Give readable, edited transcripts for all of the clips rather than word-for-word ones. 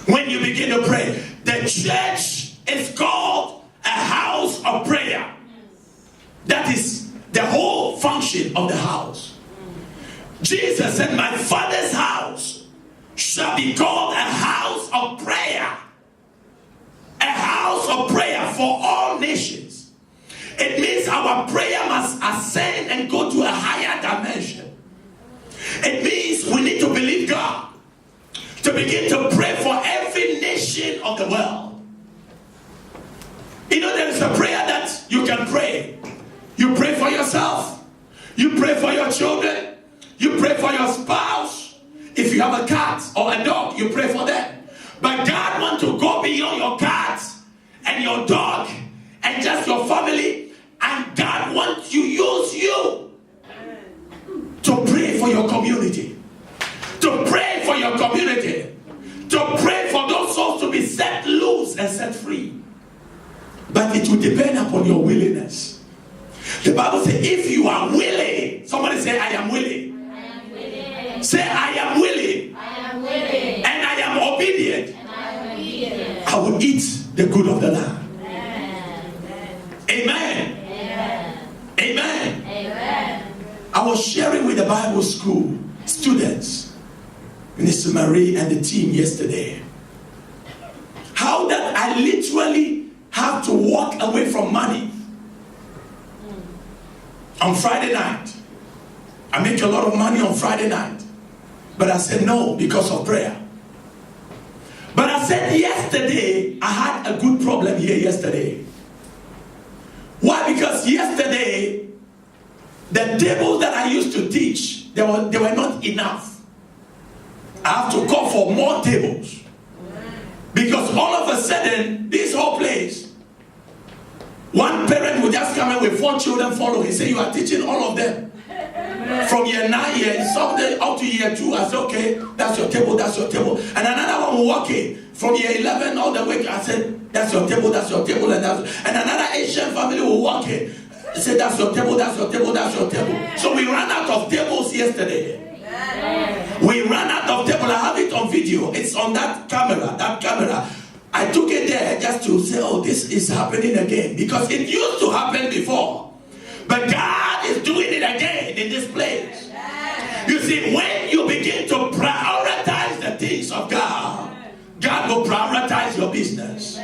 when you begin to pray. The church is called a house of prayer. That is the whole function of the house. Jesus said, my Father's house shall be called a house of prayer. A house of prayer for all nations. It means our prayer must ascend and go to a higher dimension. It means we need to believe God to begin to pray for every nation of the world. You know, there is a prayer that you can pray. You pray for yourself. You pray for your children. You pray for your spouse. If you have a cat or a dog, you pray for them. But God wants to go beyond your cat and your dog and just your family. And God wants to use you to pray for your community. To pray for your community. To pray for those souls to be set loose and set free. But it will depend upon your willingness. The Bible says, if you are willing, somebody say, I am willing. I am willing. Say, I am willing. I am willing. And I am obedient. And I am obedient. I will eat the good of the land. Amen. Amen. Amen. Amen. Amen. I was sharing with the Bible school students, Minister Marie and the team yesterday, how that I literally have to walk away from money. On Friday night, I make a lot of money on Friday night. But I said no because of prayer. But I said yesterday, I had a good problem here yesterday. Why? Because yesterday, the tables that I used to teach, they were not enough. I have to call for more tables. Because all of a sudden, this whole place, one parent would just come in with 4 children follow. He said, you are teaching all of them. From year 9 years, something up to year 2. I said, okay, that's your table, that's your table. And another one will walk in. From year 11 all the way, I said, that's your table, that's your table. And another Asian family will walk in. I said, that's your table, that's your table, that's your table. So we ran out of tables yesterday. We ran out of table. I have it on video. It's on that camera. I took it there just to say, oh, this is happening again. Because it used to happen before. But God is doing it again in this place. You see, when you begin to prioritize the things of God, God will prioritize your business.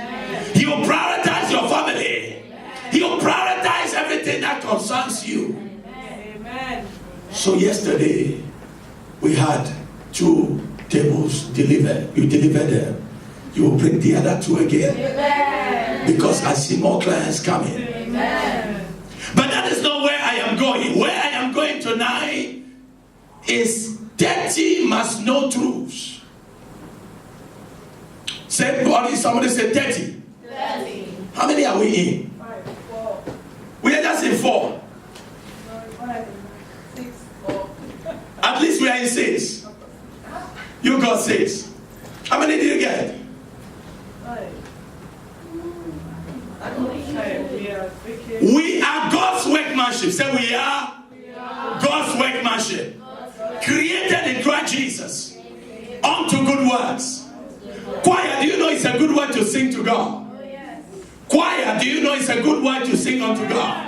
He will prioritize your family. He will prioritize everything that concerns you. So yesterday, we had 2 tables delivered. You delivered them. You will bring the other 2 again. Because I see more clients coming. But that is not where I am going. Where I am going tonight is 30 must know truths. Say, somebody say 30. 30. How many are we in? 4. We are just in 4. 5, 6, 4. At least we are in 6. You got 6. How many did you get? 5. We are God's workmanship. Say we are God's workmanship. Created in Christ Jesus unto good works. Choir, do you know it's a good word to sing to God? Choir, do you know it's a good word to sing unto God?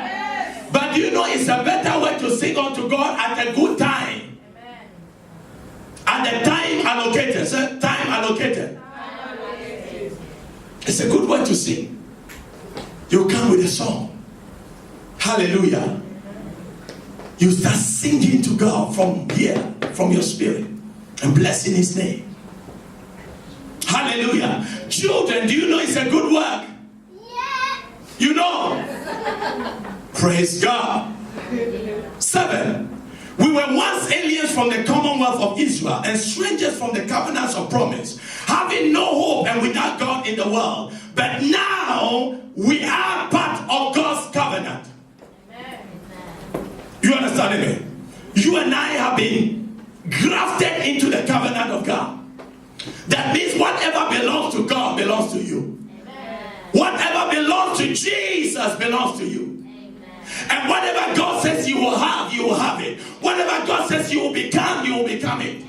But do you know it's a better word to sing unto God at a good time? At the time allocated. Say, time allocated. It's a good word to sing. You come with a song. Hallelujah. You start singing to God from here, from your spirit, and blessing His name. Hallelujah. Children, do you know it's a good work? Yeah. You know? Praise God. 7. We were once aliens from the commonwealth of Israel and strangers from the covenants of promise, having no hope and without God in the world. But now we are part of God's covenant. You understand me? You and I have been grafted into the covenant of God. That means whatever belongs to God belongs to you. Whatever belongs to Jesus belongs to you. And whatever God says you will have it. Whatever God says you will become it.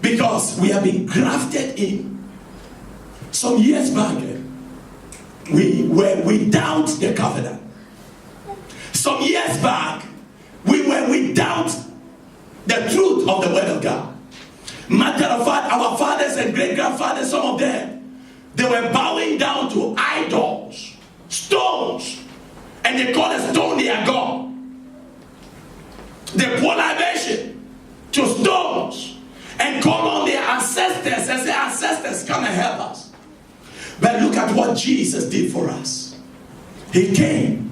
Because we have been grafted in. Some years back, we without the covenant. Some years back, we were without the truth of the word of God. Matter of fact, our fathers and great-grandfathers, some of them, they were bowing down to idols, stones, and they call a stone their God. They pour libation to stones and call on their ancestors and say, ancestors, come and help us. But look at what Jesus did for us. He came,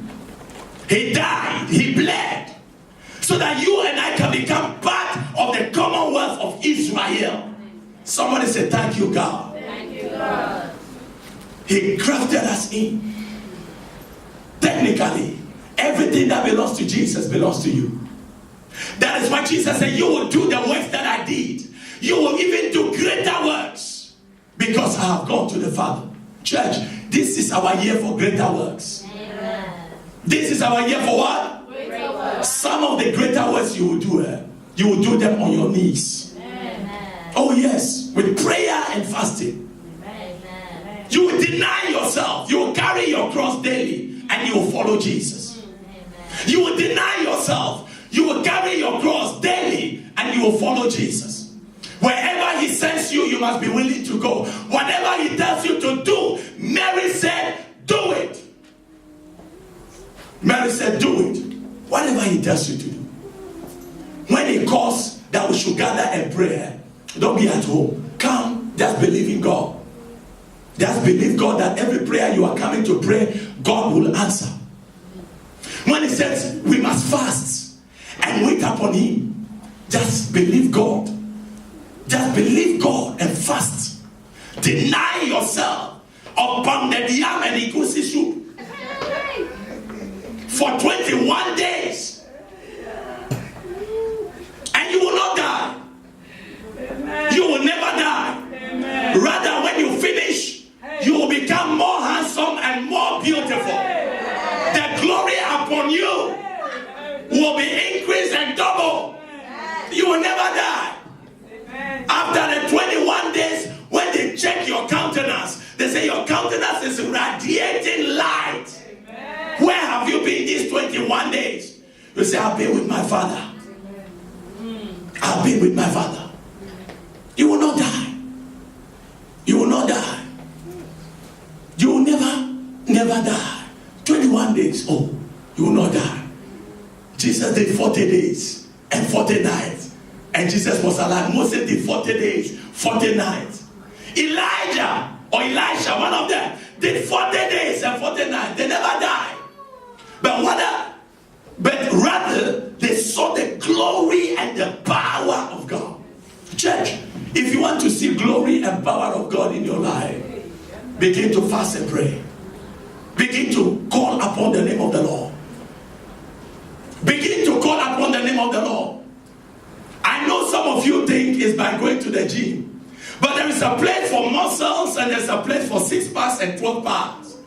he died, he bled, so that you and I can become part of the commonwealth of Israel. Somebody say, thank you, God. Thank you, God. He grafted us in. Technically, everything that belongs to Jesus belongs to you. That is why Jesus said, you will do the works that I did. You will even do greater works, because I have gone to the Father. Church, this is our year for greater works. Amen. This is our year for what? Greater works. Some of the greater works you will do them on your knees. Amen. Oh yes, with prayer and fasting. Amen. You will deny yourself. You will carry your cross daily and you will follow Jesus. Amen. You will deny yourself. You will carry your cross daily and you will follow Jesus. Wherever he sends you, you must be willing to go. Whatever he tells you to do, Mary said, do it. Mary said, do it. Whatever he tells you to do. When he calls that we should gather and pray, don't be at home. Come, just believe in God. Just believe God that every prayer you are coming to pray, God will answer. When he says we must fast and wait upon him, just believe God. Just believe God and fast. Deny yourself upon the yam and igusi soup for 21 days. And you will not die. Amen. You will never die. Amen. Rather, when you finish, you will become more handsome and more beautiful. The glory upon you will be increased and double. You will never die. After the 21 days, when they check your countenance, they say your countenance is radiating light. Amen. Where have you been these 21 days? You say, I've been with my Father. I've been with my Father. You will not die. You will not die. You will never die. 21 days, oh, you will not die. Jesus did 40 days and 40 nights. And Jesus was alive. Moses did 40 days, 40 nights. Elijah or Elisha, one of them, did 40 days and 40 nights. They never died. But rather, they saw the glory and the power of God. Church, if you want to see glory and power of God in your life, begin to fast and pray. Begin to call upon the name of the Lord. Begin to call upon the name of the Lord. I know some of you think it's by going to the gym. But there is a place for muscles and there's a place for 6 parts and 12 parts.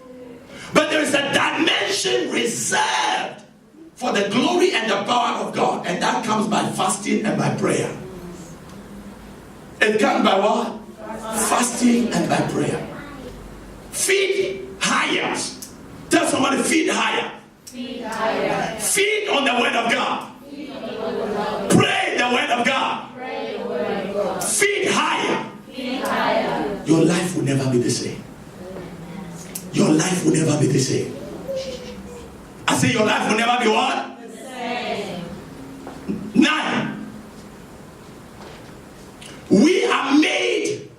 But there is a dimension reserved for the glory and the power of God. And that comes by fasting and by prayer. It comes by what? Fasting and by prayer. Feed higher. Tell somebody, feed higher. Feed higher. Feed on the word of God. Pray the word of God. Pray the word of God. Feed higher. Feed higher. Your life will never be the same. Your life will never be the same. I say your life will never be what? The same. 9. We are made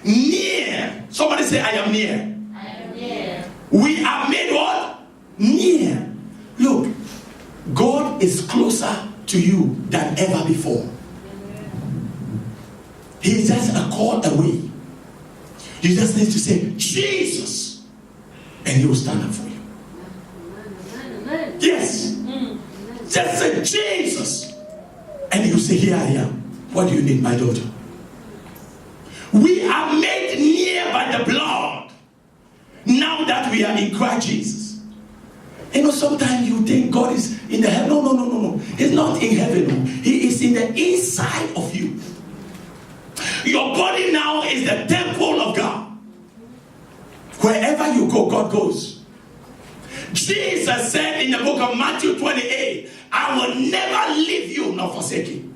near. Somebody say, I am near. I am near. We are made what? Near. Look, God is closer to you than ever before. He's just a call away. You just need to say, Jesus, and he will stand up for you. Yes. Just say, Jesus, and he will say, here I am. What do you need, my daughter? We are made near by the blood. Now that we are in Christ Jesus. You know, sometimes you think God is in the heaven. No. He's not in heaven. No. He is in the inside of you. Your body now is the temple of God. God goes. Jesus said in the book of Matthew 28, I will never leave you nor forsake you.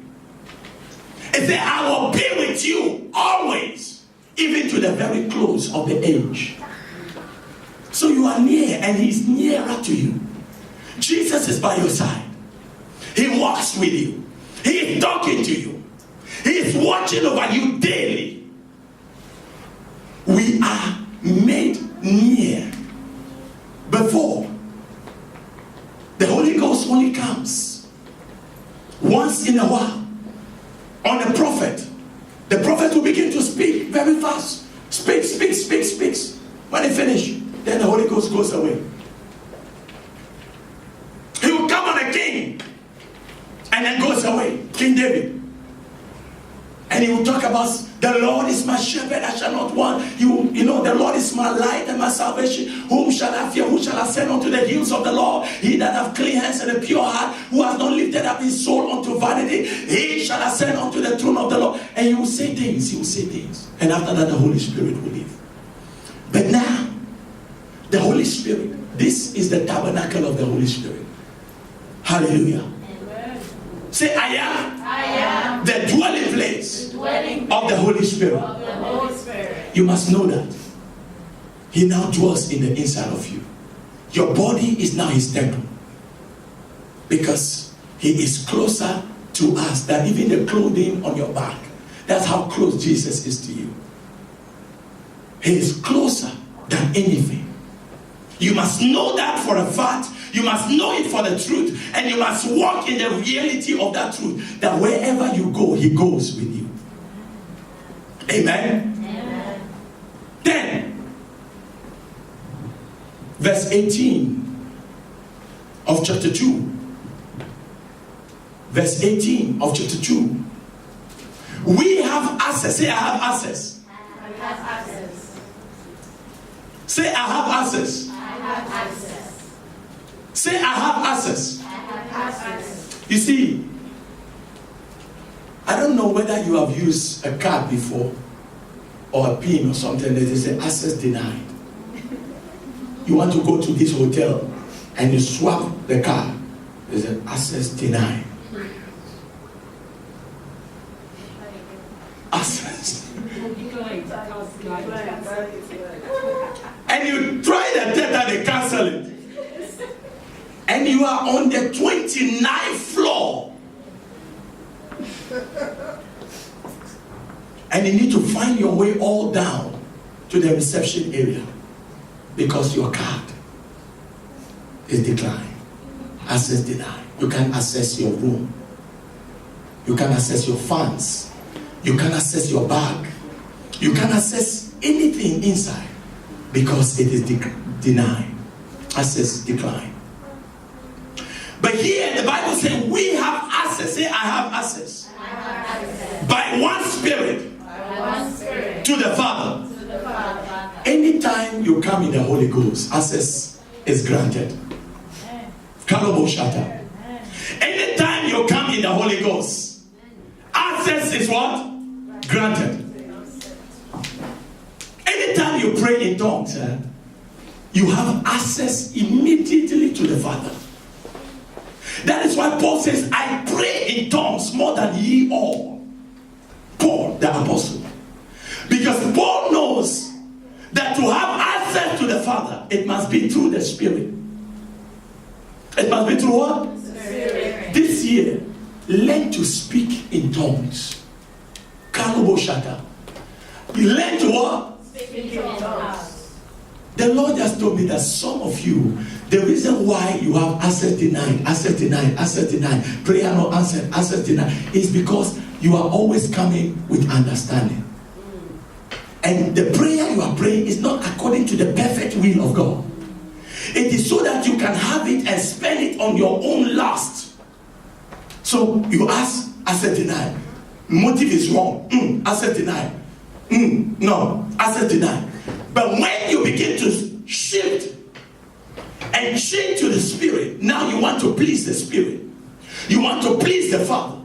He said, I will be with you always, even to the very close of the age. So you are near, and he's nearer to you. Jesus is by your side. He walks with you. He is talking to you. He is watching over you daily. We are made near. Before, the Holy Ghost only comes once in a while on a prophet. The prophet will begin to speak very fast. Speaks. When he finishes, then the Holy Ghost goes away. He will come on a king and then goes away. King David. And he will talk about the Lord is my shepherd, I shall not want. You know, the Lord is my light and my salvation. Whom shall I fear? Who shall I send unto the hills of the Lord? He that hath clean hands and a pure heart, who has not lifted up his soul unto vanity, he shall ascend unto the throne of the Lord. And he will say things. And after that, the Holy Spirit will leave. But now, the Holy Spirit, this is the tabernacle of the Holy Spirit. Hallelujah. Amen. Say, I am the dwelling place dwelling of the Holy Spirit. of the Holy Spirit. You must know that. He now dwells in the inside of you. Your body is now his temple. Because he is closer to us than even the clothing on your back. That's how close Jesus is to you. He is closer than anything. You must know that for a fact. You must know it for the truth. And you must walk in the reality of that truth. That wherever you go, he goes with you. Amen? Amen. Then, verse 18 of chapter 2. Verse 18 of chapter 2. We have access. Say, I have access. I have access. Say, I have access. I have access. Say, I have access. I have access. You see, I don't know whether you have used a card before or a PIN or something that they say access denied. You want to go to this hotel and you swap the card. There's an access denied. Access. And you try the test and they cancel it. And you are on the 29th floor. And you need to find your way all down to the reception area because your card is declined. Access denied. You can't access your room. You can't access your funds. You can't access your bag. You can't access anything inside because it is denied. Access declined. But here the Bible says we have access. Say, I have access. I have access. By one Spirit By one Spirit. to the Father. To the Father. Anytime you come in the Holy Ghost, access is granted. Kalobo Shata. Anytime you come in the Holy Ghost, access is what? Granted. Anytime you pray in tongues, you have access immediately to the Father. That is why Paul says, I pray in tongues more than ye all. Paul, the apostle. Because Paul knows that to have access to the Father, it must be through the Spirit. It must be through what? Spirit. This year, learn to speak in tongues. Kalobo Shata. Learn to what? Speak in tongues. The Lord just told me that some of you, the reason why you have access denied, prayer not answered, access denied, is because you are always coming with understanding. And the prayer you are praying is not according to the perfect will of God. It is so that you can have it and spend it on your own lust. So you ask, access denied. Motive is wrong. Access denied. No, access denied. But when you begin to shift and change to the Spirit, now you want to please the Spirit. You want to please the Father.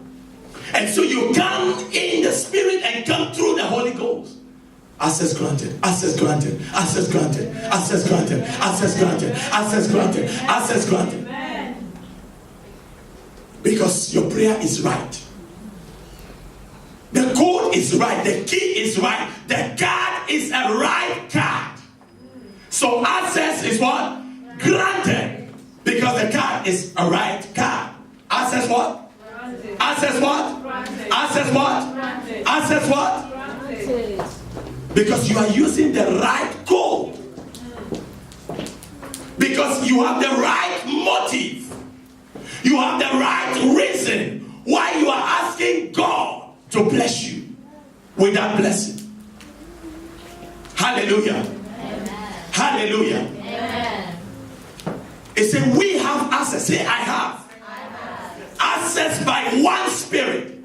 And so you come in the Spirit and come through the Holy Ghost. Access granted, access granted, access granted, access granted, access granted, access granted, access granted. Because your prayer is right. The code is right. The key is right. The card is a right card. So access is what? Granted. Because the card is a right card. Access what? Granted. Access what? Granted. Access what? Granted. Access what? Granted. Because you are using the right code. Because you have the right motive. You have the right reason why you are asking God to bless you with that blessing. Hallelujah. Amen. Hallelujah. Amen. It said we have access. Say I have. Access by one spirit.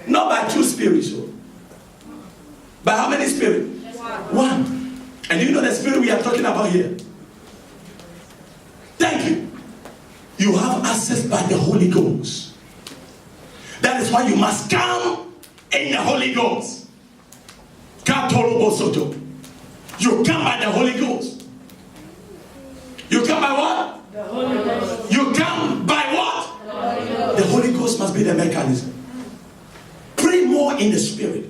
Not by two spirits. By how many spirits? One. And you know the spirit we are talking about here? Thank you. You have access by the Holy Ghost. That is why you must come in the Holy Ghost. You come by the Holy Ghost. You come by what? The Holy Ghost. You come by what? The Holy Ghost. The Holy Ghost must be the mechanism. Pray more in the spirit.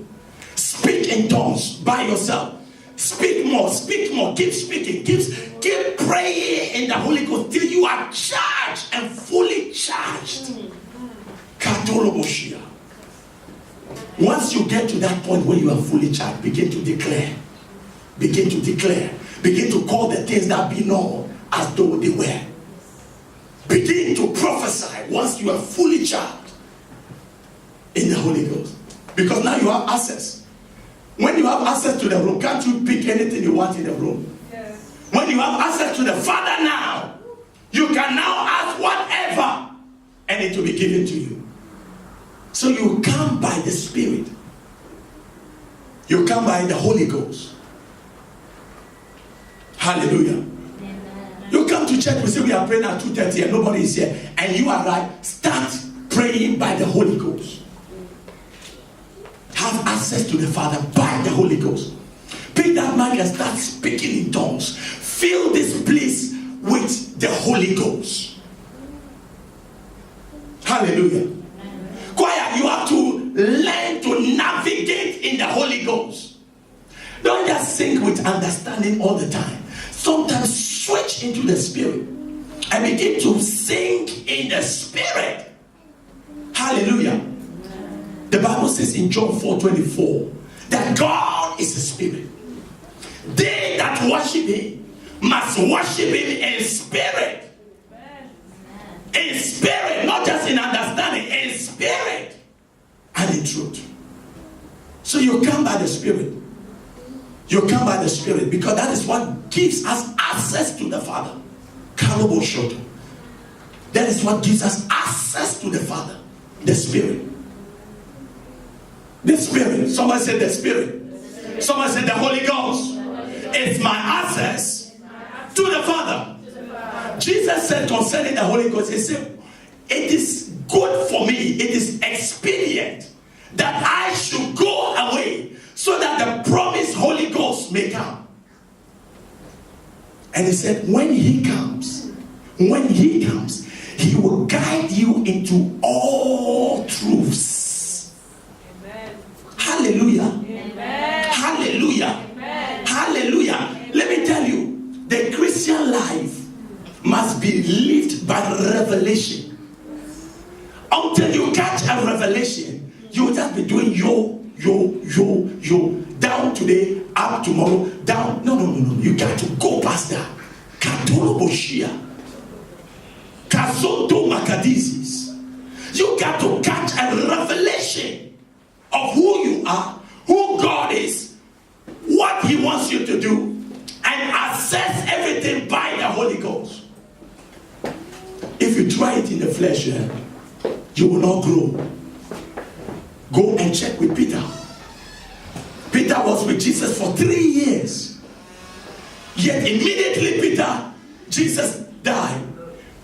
Speak in tongues by yourself. Speak more, speak more. Keep speaking. Keep praying in the Holy Ghost till you are charged and fully charged. Katoloboshia. Once you get to that point where you are fully charged, begin to declare. Begin to declare. Begin to call the things that be known as though they were. Begin to prophesy once you are fully charged in the Holy Ghost. Because now you have access. When you have access to the room, can't you pick anything you want in the room? Yes. When you have access to the Father now, you can now ask whatever and it will be given to you. So you come by the Spirit. You come by the Holy Ghost. Hallelujah. Amen. You come to church, we say we are praying at 2:30 and nobody is here. And you are right, start praying by the Holy Ghost. Have access to the Father by the Holy Ghost. Pick that mic and start speaking in tongues. Fill this place with the Holy Ghost. Hallelujah. Choir, you have to learn to navigate in the Holy Ghost. Don't just sing with understanding all the time. Sometimes switch into the Spirit and begin to sing in the Spirit. Hallelujah. The Bible says in John 4:24 that God is a spirit. They that worship him must worship him in spirit. In spirit, not just in understanding, in spirit and in truth. So you come by the Spirit. You come by the Spirit because that is what gives us access to the Father. That is what gives us access to the Father. The Spirit. The Spirit. Somebody said the Spirit. Somebody said the Holy Ghost. It's my access to the Father. Jesus said concerning the Holy Ghost, he said, it is good for me, it is expedient that I should go away so that the promised Holy Ghost may come. And he said, when he comes, he will guide you into all truths. Amen. Hallelujah. Amen. Hallelujah. Amen. Hallelujah. Let me tell you, the Christian life must be lived by revelation. Until you catch a revelation, you will just be doing yo, down today, up tomorrow, down. No. You got to go past that. Katoloboshia. Kazoto makadizis. You got to catch a revelation of who you are, who God is, what he wants you to do, and assess everything by the Holy Ghost. If you try it in the flesh, you will not grow. Go and check with Peter. Peter was with Jesus for 3 years. Yet immediately Jesus died.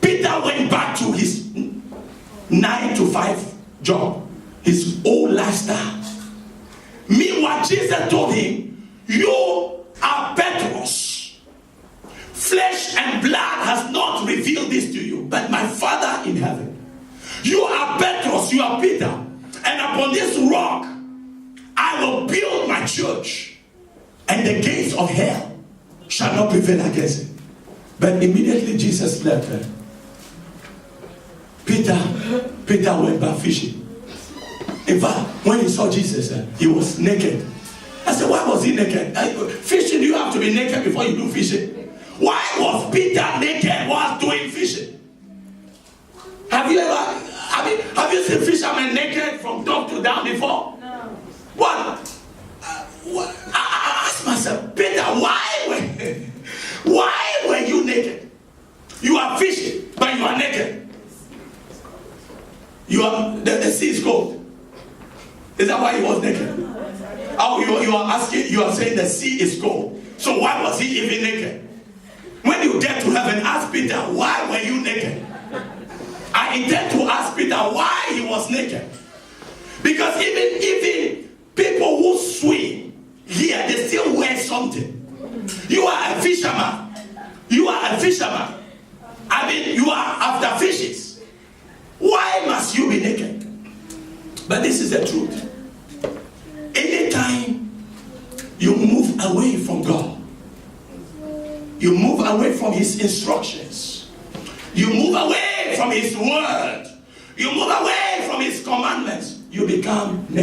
Peter went back to his 9 to 5 job, his old lifestyle. Meanwhile, Jesus told him, you are Petros. Flesh and blood has not revealed this to you, but my Father in heaven. You are Petros, you are Peter. And upon this rock, I will build my church. And the gates of hell shall not prevail against it. But immediately Jesus left her. Peter went back fishing. In fact, when he saw Jesus, he was naked. I said, why was he naked? Fishing, you have to be naked before you do fishing. Why was Peter naked while doing fishing? Have you seen fishermen naked from top to down before? No. What? I asked myself, Peter, why were you naked? You are fishing, but you are naked. The sea is cold. Is that why he was naked? Oh, you are saying the sea is cold. So why was he even naked? When you get to heaven, ask Peter, why were you naked? I intend to ask Peter why he was naked. Because even people who swim here, they still wear something. You are a fisherman. You are a fisherman. I mean, you are after fishes. Why must you be naked? But this is the truth. Anytime you move away from God, you move away from his instructions, you move away from his word, you move away from his commandments, you become naked.